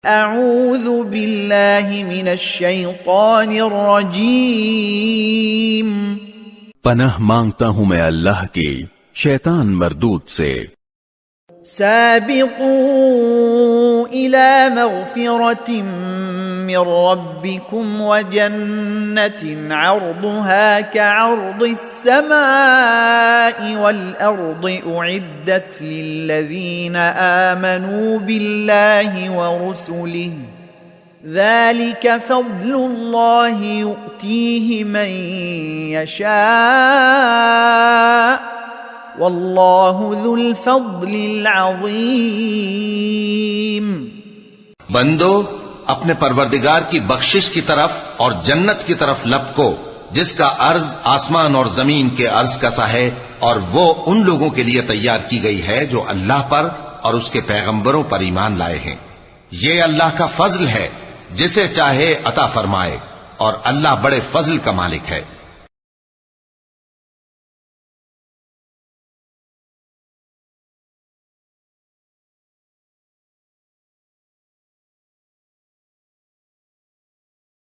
اعوذ باللہ من الشیطان الرجیم، پناہ مانگتا ہوں میں اللہ کی شیطان مردود سے۔ سابقوا الى مغفرة من ربكم وجنة عرضها كعرض السماء والأرض أعدت للذين آمنوا بالله ورسله ذلك فضل الله يؤتيه من يشاء واللہ ذو الفضل العظیم۔ بندو اپنے پروردگار کی بخشش کی طرف اور جنت کی طرف لپکو جس کا عرض آسمان اور زمین کے عرض کا سا ہے، اور وہ ان لوگوں کے لیے تیار کی گئی ہے جو اللہ پر اور اس کے پیغمبروں پر ایمان لائے ہیں۔ یہ اللہ کا فضل ہے، جسے چاہے عطا فرمائے، اور اللہ بڑے فضل کا مالک ہے۔